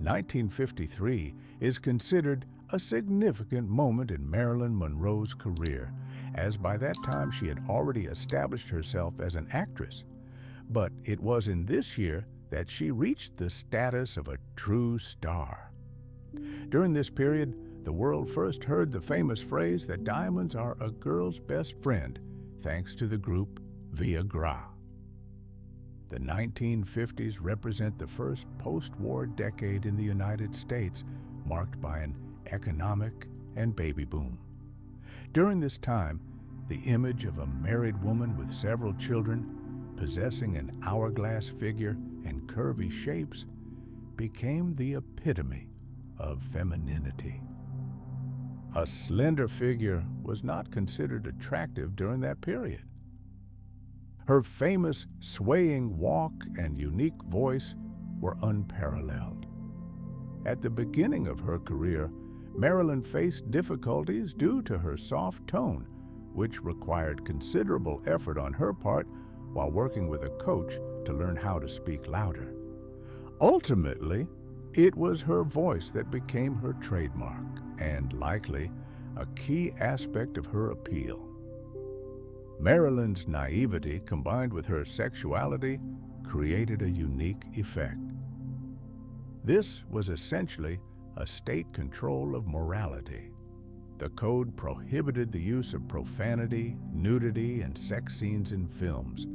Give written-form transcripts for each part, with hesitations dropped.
1953 is considered a significant moment in Marilyn Monroe's career, as by that time she had already established herself as an actress. But it was in this year that she reached the status of a true star. During this period, the world first heard the famous phrase that diamonds are a girl's best friend, thanks to the group Viagra. The 1950s represent the first post-war decade in the United States, marked by an economic and baby boom. During this time, the image of a married woman with several children, possessing an hourglass figure and curvy shapes, became the epitome of femininity. A slender figure was not considered attractive during that period. Her famous swaying walk and unique voice were unparalleled. At the beginning of her career, Marilyn faced difficulties due to her soft tone, which required considerable effort on her part while working with a coach to learn how to speak louder. Ultimately, it was her voice that became her trademark and, likely, a key aspect of her appeal. Marilyn's naivety combined with her sexuality created a unique effect. This was essentially a state control of morality. The code prohibited the use of profanity, nudity, and sex scenes in films,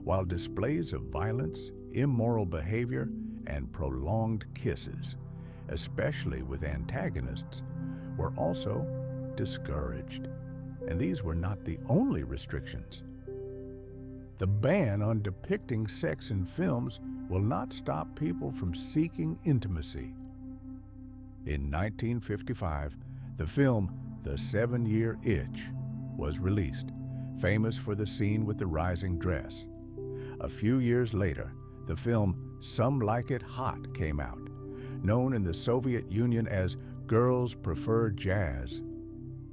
while displays of violence, immoral behavior, and prolonged kisses, especially with antagonists, were also discouraged. And these were not the only restrictions. The ban on depicting sex in films will not stop people from seeking intimacy. In 1955, the film The 7-Year Itch was released, famous for the scene with the rising dress. A few years later, the film Some Like It Hot came out, known in the Soviet Union as Girls Prefer Jazz.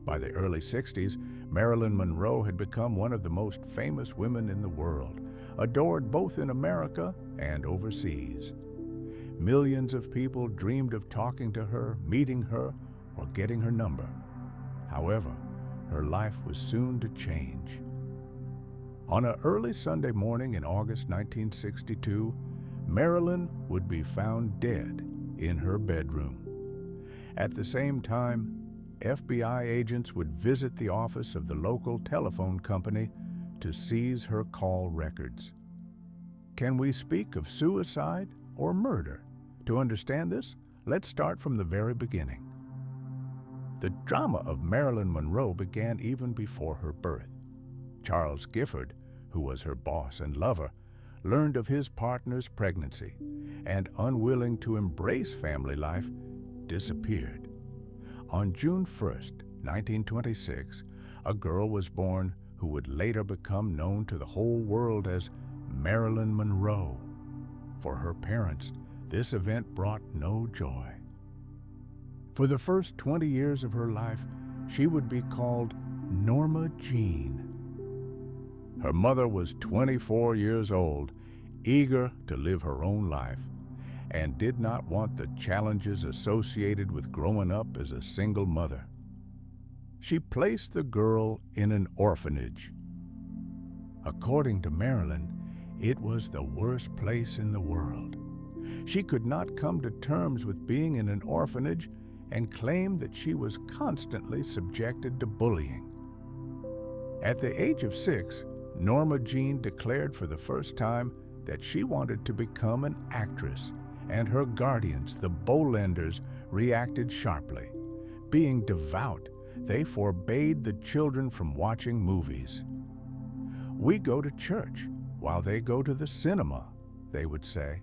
By the early 60s, Marilyn Monroe had become one of the most famous women in the world, adored both in America and overseas. Millions of people dreamed of talking to her, meeting her, or getting her number. However, her life was soon to change. On an early Sunday morning in August 1962, Marilyn would be found dead in her bedroom. At the same time, FBI agents would visit the office of the local telephone company to seize her call records. Can we speak of suicide or murder? To understand this, let's start from the very beginning. The drama of Marilyn Monroe began even before her birth. Charles Gifford, who was her boss and lover, learned of his partner's pregnancy and, unwilling to embrace family life, disappeared. On June 1st, 1926, a girl was born who would later become known to the whole world as Marilyn Monroe. For her parents, this event brought no joy. For the first 20 years of her life, she would be called Norma Jeane. Her mother was 24 years old, eager to live her own life, and did not want the challenges associated with growing up as a single mother. She placed the girl in an orphanage. According to Marilyn, it was the worst place in the world. She could not come to terms with being in an orphanage and claimed that she was constantly subjected to bullying. At the age of 6, Norma Jeane declared for the first time that she wanted to become an actress, and her guardians, the Bolenders, reacted sharply. Being devout, they forbade the children from watching movies. "We go to church while they go to the cinema," they would say.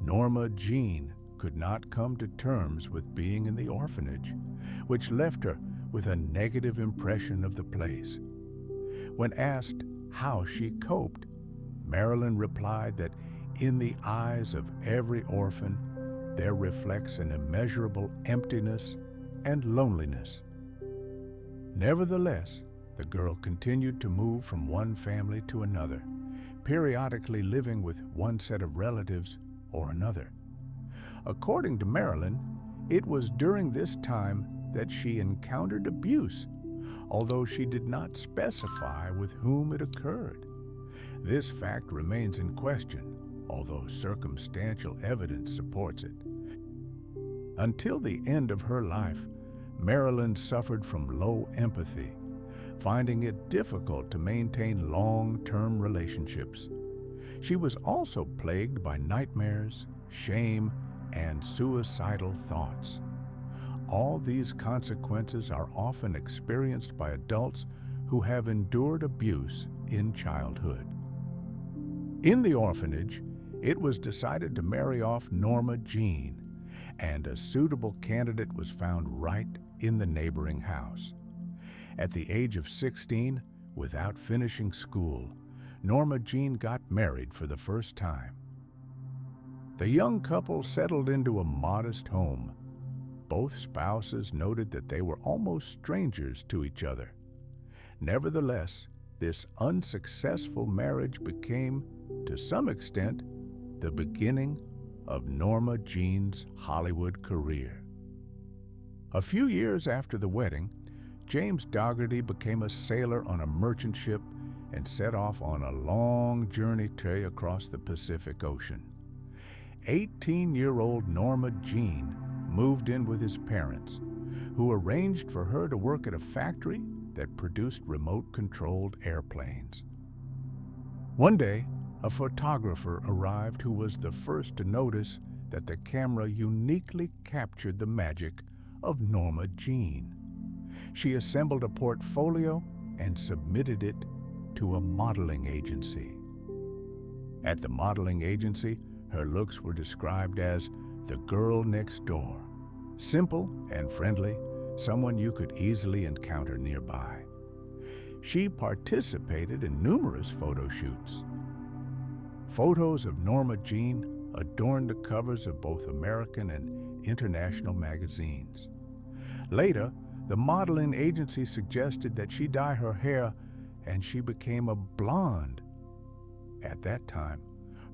Norma Jeane could not come to terms with being in the orphanage, which left her with a negative impression of the place. When asked how she coped, Marilyn replied that in the eyes of every orphan, there reflects an immeasurable emptiness and loneliness. Nevertheless, the girl continued to move from one family to another, periodically living with one set of relatives or another. According to Marilyn, it was during this time that she encountered abuse, although she did not specify with whom it occurred. This fact remains in question, although circumstantial evidence supports it. Until the end of her life, Marilyn suffered from low empathy, finding it difficult to maintain long-term relationships. She was also plagued by nightmares, shame, and suicidal thoughts. All these consequences are often experienced by adults who have endured abuse in childhood. In the orphanage, it was decided to marry off Norma Jeane, and a suitable candidate was found right in the neighboring house. At the age of 16, without finishing school, Norma Jeane got married for the first time. The young couple settled into a modest home. Both spouses noted that they were almost strangers to each other. Nevertheless, this unsuccessful marriage became, to some extent, the beginning of Norma Jeane's Hollywood career. A few years after the wedding, James Dougherty became a sailor on a merchant ship and set off on a long journey across the Pacific Ocean. 18-year-old Norma Jeane moved in with his parents, who arranged for her to work at a factory that produced remote-controlled airplanes. One day, a photographer arrived who was the first to notice that the camera uniquely captured the magic of Norma Jeane. She assembled a portfolio and submitted it to a modeling agency. At the modeling agency, her looks were described as the girl next door, simple and friendly, someone you could easily encounter nearby. She participated in numerous photo shoots. Photos of Norma Jeane adorned the covers of both American and international magazines. Later, the modeling agency suggested that she dye her hair, and she became a blonde. At that time,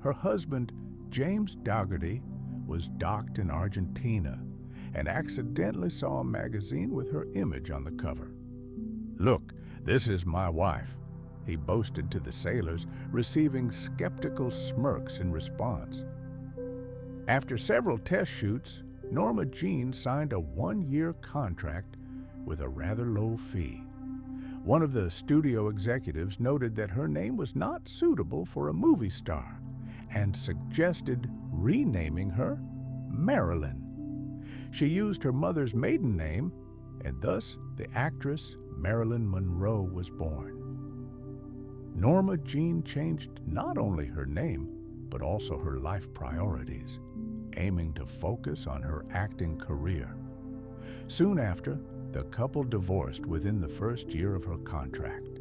her husband, James Dougherty, was docked in Argentina and accidentally saw a magazine with her image on the cover. "Look, this is my wife," he boasted to the sailors, receiving skeptical smirks in response. After several test shoots, Norma Jeane signed a one-year contract with a rather low fee. One of the studio executives noted that her name was not suitable for a movie star and suggested renaming her Marilyn. She used her mother's maiden name, and thus the actress Marilyn Monroe was born. Norma Jeane changed not only her name, but also her life priorities, aiming to focus on her acting career. Soon after, the couple divorced within the first year of her contract.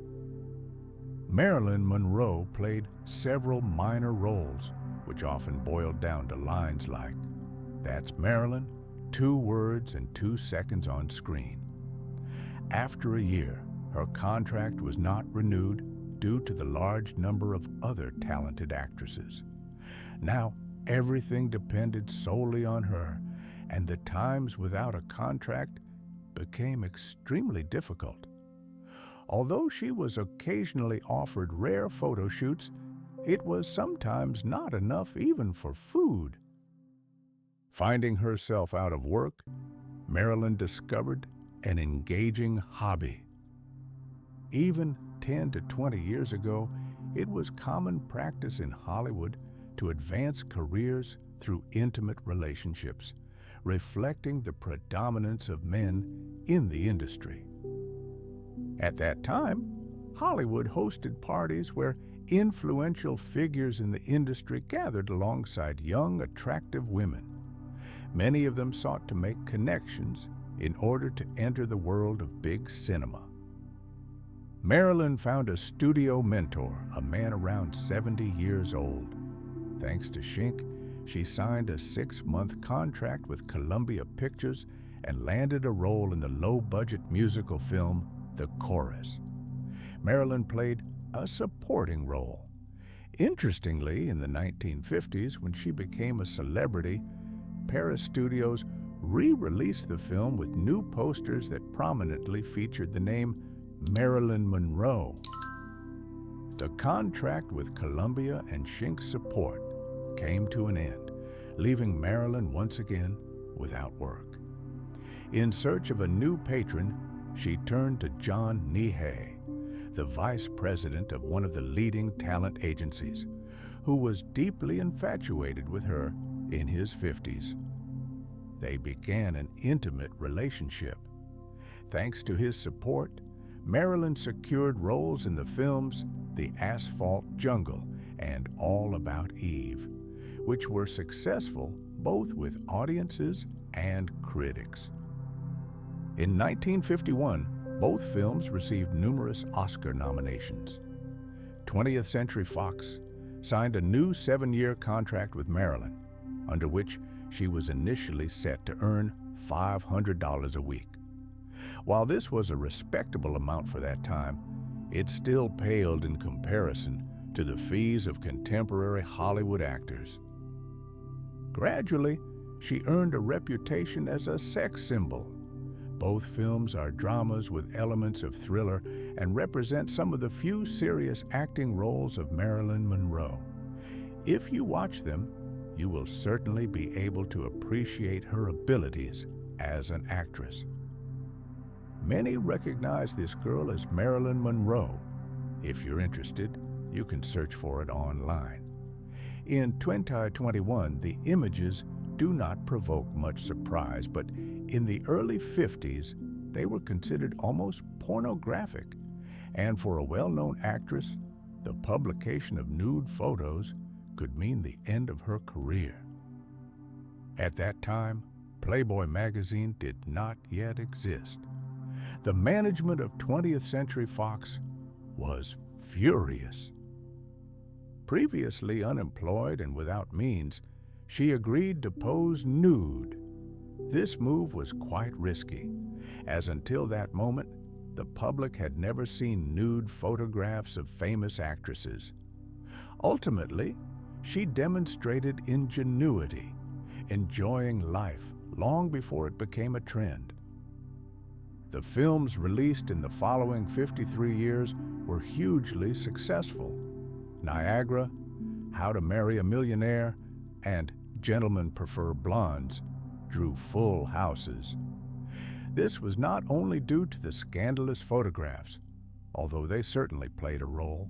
Marilyn Monroe played several minor roles, which often boiled down to lines like, "That's Marilyn, 2 words and 2 seconds on screen." After a year, her contract was not renewed due to the large number of other talented actresses. Now, everything depended solely on her, and the times without a contract became extremely difficult. Although she was occasionally offered rare photo shoots, it was sometimes not enough even for food. Finding herself out of work, Marilyn discovered an engaging hobby. Even 10 to 20 years ago, it was common practice in Hollywood to advance careers through intimate relationships, reflecting the predominance of men in the industry. At that time, Hollywood hosted parties where influential figures in the industry gathered alongside young, attractive women. Many of them sought to make connections in order to enter the world of big cinema. Marilyn found a studio mentor, a man around 70 years old. Thanks to Shink, she signed a 6-month contract with Columbia Pictures and landed a role in the low-budget musical film The Chorus. Marilyn played a supporting role. Interestingly, in the 1950s, when she became a celebrity, Paris studios re-released the film with new posters that prominently featured the name Marilyn Monroe. The contract with Columbia and Schink's support came to an end, leaving Marilyn once again without work. In search of a new patron, she turned to John Nihei, the vice president of one of the leading talent agencies, who was deeply infatuated with her in his 50s. They began an intimate relationship. Thanks to his support, Marilyn secured roles in the films The Asphalt Jungle and All About Eve, which were successful both with audiences and critics. In 1951, both films received numerous Oscar nominations. 20th Century Fox signed a new 7-year contract with Marilyn, under which she was initially set to earn $500 a week. While this was a respectable amount for that time, it still paled in comparison to the fees of contemporary Hollywood actors. Gradually, she earned a reputation as a sex symbol. Both films are dramas with elements of thriller and represent some of the few serious acting roles of Marilyn Monroe. If you watch them, you will certainly be able to appreciate her abilities as an actress. Many recognize this girl as Marilyn Monroe. If you're interested, you can search for it online. In 2021, the images do not provoke much surprise, but in the early 50s, they were considered almost pornographic. And for a well-known actress, the publication of nude photos could mean the end of her career. At that time, Playboy magazine did not yet exist. The management of 20th Century Fox was furious. Previously unemployed and without means, she agreed to pose nude. This move was quite risky, as until that moment, the public had never seen nude photographs of famous actresses. Ultimately, she demonstrated ingenuity, enjoying life long before it became a trend. The films released in the following 53 years were hugely successful. Niagara, How to Marry a Millionaire, and Gentlemen Prefer Blondes drew full houses. This was not only due to the scandalous photographs, although they certainly played a role.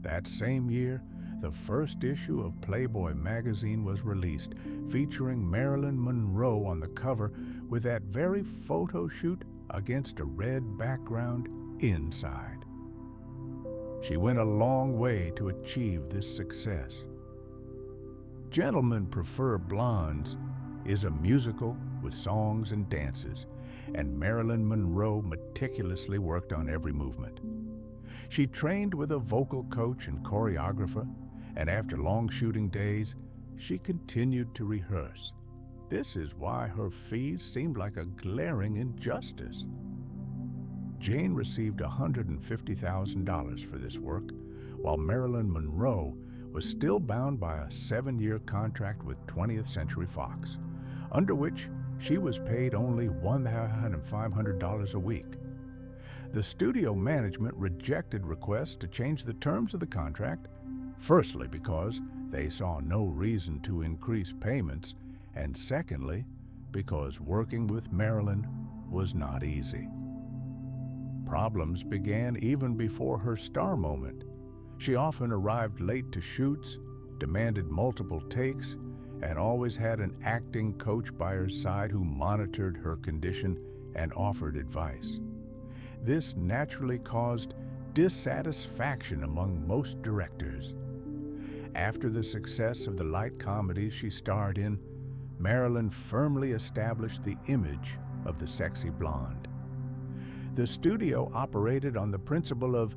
That same year, the first issue of Playboy magazine was released, featuring Marilyn Monroe on the cover with that very photo shoot against a red background inside. She went a long way to achieve this success. Gentlemen Prefer Blondes is a musical with songs and dances, and Marilyn Monroe meticulously worked on every movement. She trained with a vocal coach and choreographer, and after long shooting days, she continued to rehearse. This is why her fees seemed like a glaring injustice. Jeane received $150,000 for this work, while Marilyn Monroe was still bound by a 7-year contract with 20th Century Fox, under which she was paid only $1,500 a week. The studio management rejected requests to change the terms of the contract, firstly because they saw no reason to increase payments, and secondly, because working with Marilyn was not easy. Problems began even before her star moment. She often arrived late to shoots, demanded multiple takes, and always had an acting coach by her side who monitored her condition and offered advice. This naturally caused dissatisfaction among most directors. After the success of the light comedies she starred in, Marilyn firmly established the image of the sexy blonde. The studio operated on the principle of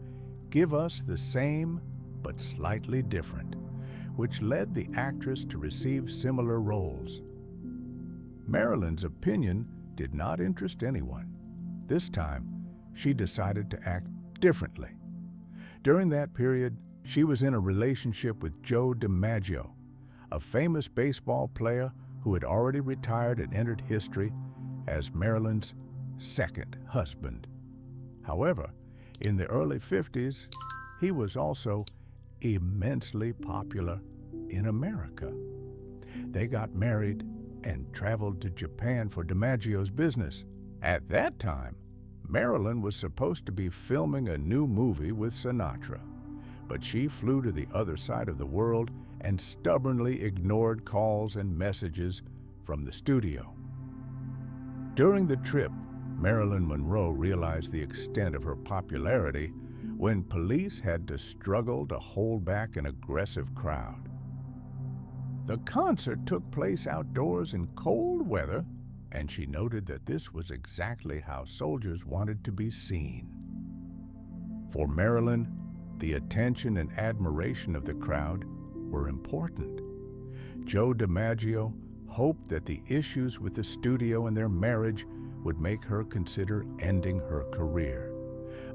give us the same but slightly different, which led the actress to receive similar roles. Marilyn's opinion did not interest anyone. This time, she decided to act differently. During that period, she was in a relationship with Joe DiMaggio, a famous baseball player who had already retired and entered history as Marilyn's second husband. However, in the early 50s, he was also immensely popular in America. They got married and traveled to Japan for DiMaggio's business. At that time, Marilyn was supposed to be filming a new movie with Sinatra, but she flew to the other side of the world and stubbornly ignored calls and messages from the studio. During the trip, Marilyn Monroe realized the extent of her popularity when police had to struggle to hold back an aggressive crowd. The concert took place outdoors in cold weather, and she noted that this was exactly how soldiers wanted to be seen. For Marilyn, the attention and admiration of the crowd were important. Joe DiMaggio hoped that the issues with the studio and their marriage would make her consider ending her career.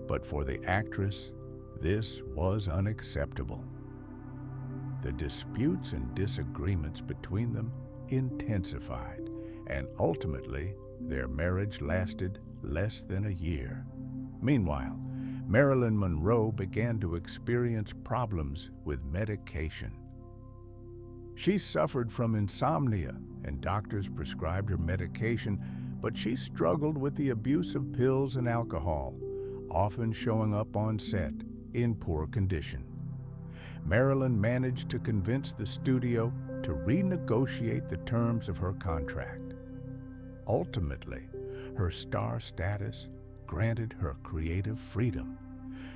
But for the actress, this was unacceptable. The disputes and disagreements between them intensified, and ultimately, their marriage lasted less than a year. Meanwhile, Marilyn Monroe began to experience problems with medication. She suffered from insomnia, and doctors prescribed her medication, but she struggled with the abuse of pills and alcohol, often showing up on set in poor condition. Marilyn managed to convince the studio to renegotiate the terms of her contract. Ultimately, her star status granted her creative freedom.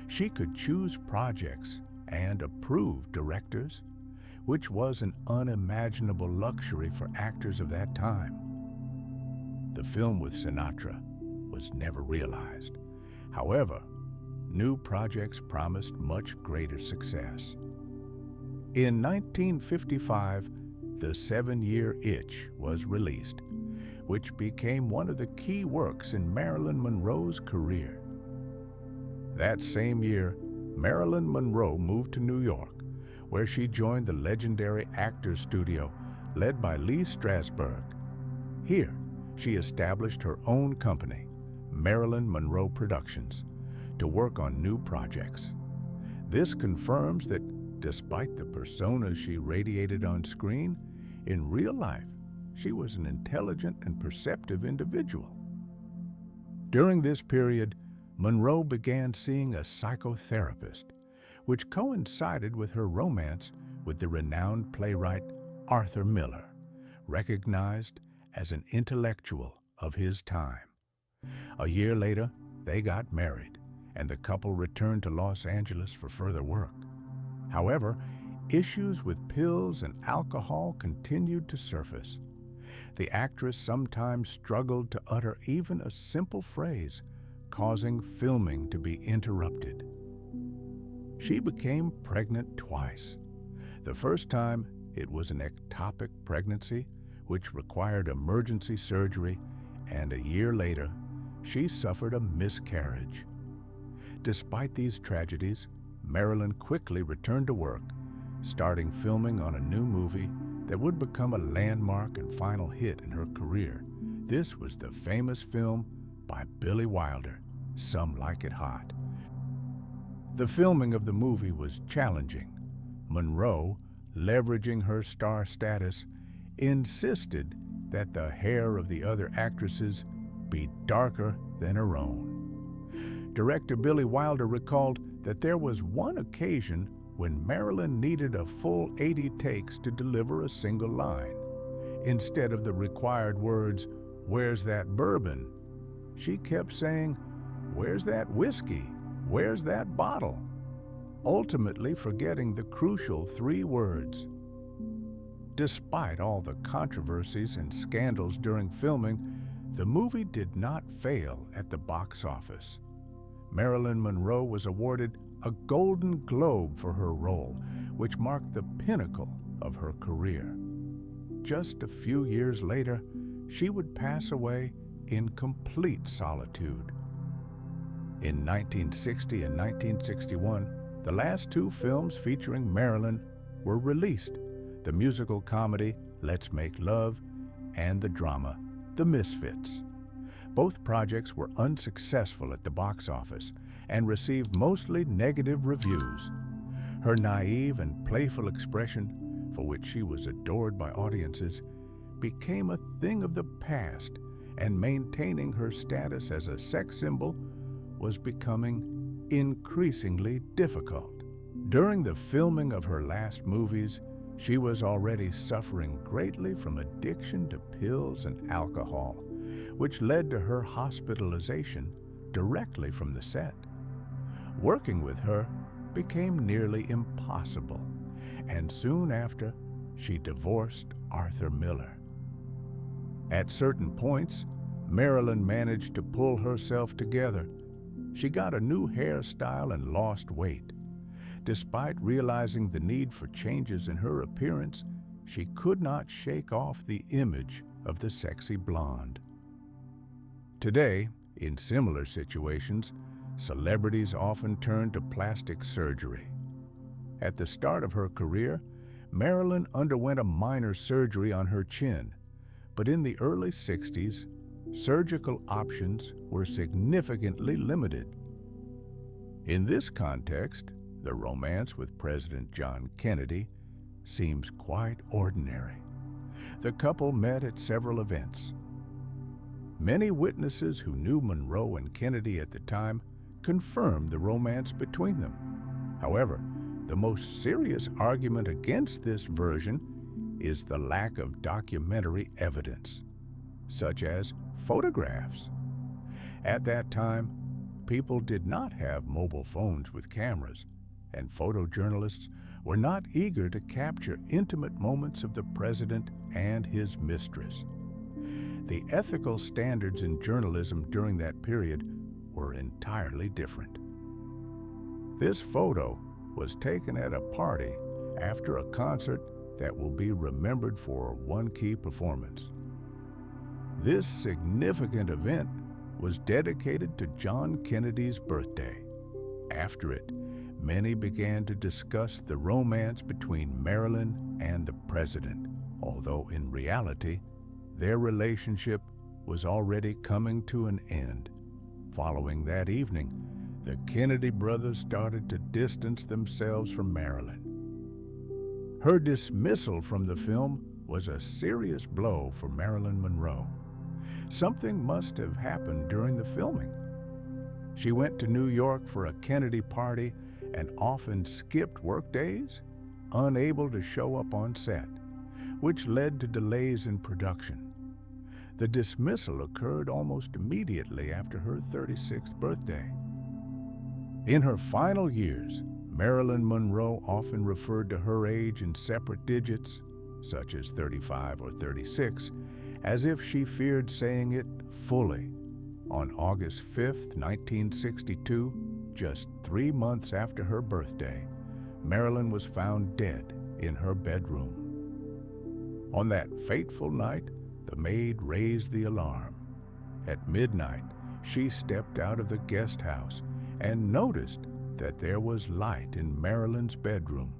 She could choose projects and approve directors, which was an unimaginable luxury for actors of that time. The film with Sinatra was never realized. However, new projects promised much greater success. In 1955, The 7-Year Itch was released, which became one of the key works in Marilyn Monroe's career. That same year, Marilyn Monroe moved to New York, where she joined the legendary Actors Studio led by Lee Strasberg. Here, she established her own company, Marilyn Monroe Productions, to work on new projects. This confirms that despite the persona she radiated on screen, in real life, she was an intelligent and perceptive individual. During this period, Monroe began seeing a psychotherapist, which coincided with her romance with the renowned playwright Arthur Miller, recognized as an intellectual of his time. A year later, they got married, and the couple returned to Los Angeles for further work. However, issues with pills and alcohol continued to surface. The actress sometimes struggled to utter even a simple phrase, causing filming to be interrupted. She became pregnant twice. The first time, it was an ectopic pregnancy, which required emergency surgery, and a year later, she suffered a miscarriage. Despite these tragedies, Marilyn quickly returned to work, starting filming on a new movie that would become a landmark and final hit in her career. This was the famous film by Billy Wilder, Some Like It Hot. The filming of the movie was challenging. Monroe, leveraging her star status, insisted that the hair of the other actresses be darker than her own. Director Billy Wilder recalled that there was one occasion when Marilyn needed a full 80 takes to deliver a single line. Instead of the required words, "Where's that bourbon?" she kept saying, "Where's that whiskey? Where's that bottle?" ultimately forgetting the crucial 3 words. Despite all the controversies and scandals during filming, the movie did not fail at the box office. Marilyn Monroe was awarded a Golden Globe for her role, which marked the pinnacle of her career. Just a few years later, she would pass away in complete solitude. In 1960 and 1961, the last 2 films featuring Marilyn were released: the musical comedy Let's Make Love and the drama The Misfits. Both projects were unsuccessful at the box office and received mostly negative reviews. Her naive and playful expression, for which she was adored by audiences, became a thing of the past, and maintaining her status as a sex symbol was becoming increasingly difficult. During the filming of her last movies, she was already suffering greatly from addiction to pills and alcohol, which led to her hospitalization directly from the set. Working with her became nearly impossible, and soon after, she divorced Arthur Miller. At certain points, Marilyn managed to pull herself together. She got a new hairstyle and lost weight. Despite realizing the need for changes in her appearance, she could not shake off the image of the sexy blonde. Today, in similar situations, celebrities often turn to plastic surgery. At the start of her career, Marilyn underwent a minor surgery on her chin, but in the early 60s, surgical options were significantly limited. In this context, the romance with President John Kennedy seems quite ordinary. The couple met at several events. Many witnesses who knew Monroe and Kennedy at the time confirmed the romance between them. However, the most serious argument against this version is the lack of documentary evidence, such as photographs. At that time, people did not have mobile phones with cameras, and photojournalists were not eager to capture intimate moments of the president and his mistress. The ethical standards in journalism during that period were entirely different. This photo was taken at a party after a concert that will be remembered for one key performance. This significant event was dedicated to John Kennedy's birthday. After it, many began to discuss the romance between Marilyn and the president, although in reality, their relationship was already coming to an end. Following that evening, the Kennedy brothers started to distance themselves from Marilyn. Her dismissal from the film was a serious blow for Marilyn Monroe. Something must have happened during the filming. She went to New York for a Kennedy party and often skipped work days, unable to show up on set, which led to delays in production. The dismissal occurred almost immediately after her 36th birthday. In her final years, Marilyn Monroe often referred to her age in separate digits, such as 35 or 36, as if she feared saying it fully. On August 5, 1962, just 3 months after her birthday, Marilyn was found dead in her bedroom. On that fateful night, the maid raised the alarm. At midnight, she stepped out of the guest house and noticed that there was light in Marilyn's bedroom.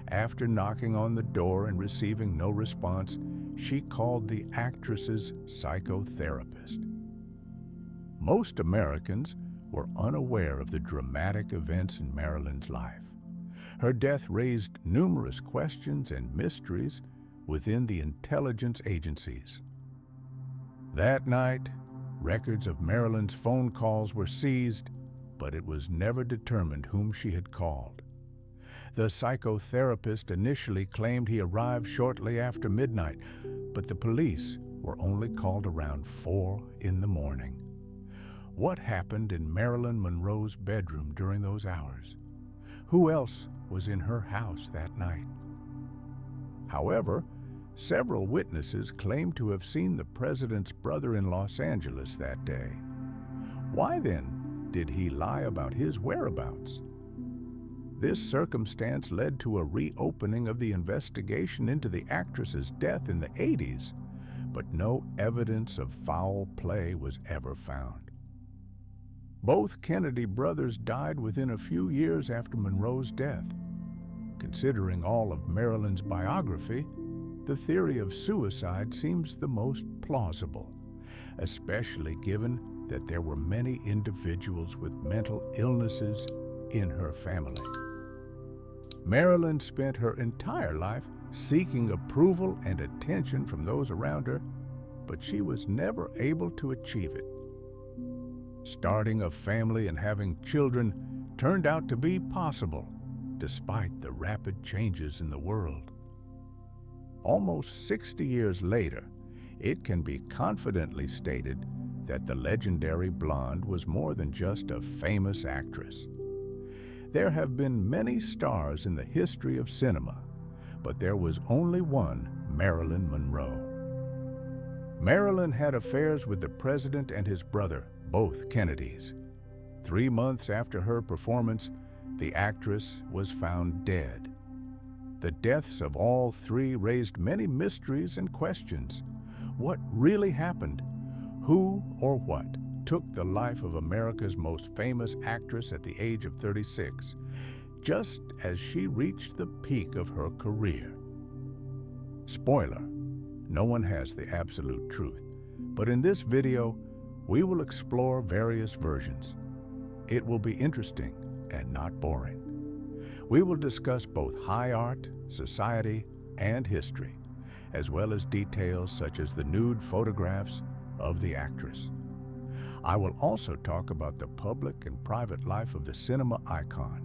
After knocking on the door and receiving no response, she called the actress's psychotherapist. Most Americans were unaware of the dramatic events in Marilyn's life. Her death raised numerous questions and mysteries within the intelligence agencies. That night, records of Marilyn's phone calls were seized, but it was never determined whom she had called. The psychotherapist initially claimed he arrived shortly after midnight, but the police were only called around 4 in the morning. What happened in Marilyn Monroe's bedroom during those hours? Who else was in her house that night? However, several witnesses claimed to have seen the president's brother in Los Angeles that day. Why then did he lie about his whereabouts? This circumstance led to a reopening of the investigation into the actress's death in the 80s, but no evidence of foul play was ever found. Both Kennedy brothers died within a few years after Monroe's death. Considering all of Marilyn's biography, the theory of suicide seems the most plausible, especially given that there were many individuals with mental illnesses in her family. Marilyn spent her entire life seeking approval and attention from those around her, but she was never able to achieve it. Starting a family and having children turned out to be possible, despite the rapid changes in the world. Almost 60 years later, it can be confidently stated that the legendary blonde was more than just a famous actress. There have been many stars in the history of cinema, but there was only one Marilyn Monroe. Marilyn had affairs with the president and his brother, both Kennedys. 3 months after her performance, the actress was found dead. The deaths of all three raised many mysteries and questions. What really happened? Who or what took the life of America's most famous actress at the age of 36, just as she reached the peak of her career? Spoiler, no one has the absolute truth, but in this video, we will explore various versions. It will be interesting and not boring. We will discuss both high art, society, and history, as well as details such as the nude photographs of the actress. I will also talk about the public and private life of the cinema icon,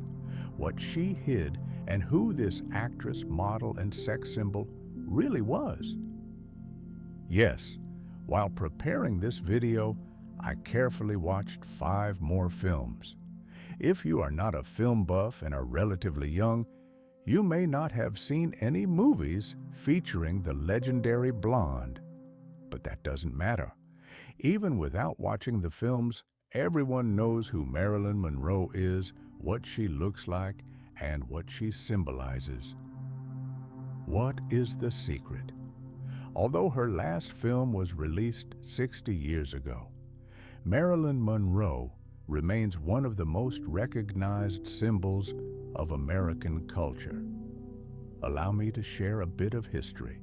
what she hid, and who this actress, model, and sex symbol really was. Yes, while preparing this video, I carefully watched 5 more films. If you are not a film buff and are relatively young, you may not have seen any movies featuring the legendary blonde. But that doesn't matter. Even without watching the films, everyone knows who Marilyn Monroe is, what she looks like, and what she symbolizes. What is the secret? Although her last film was released 60 years ago, Marilyn Monroe remains one of the most recognized symbols of American culture. Allow me to share a bit of history.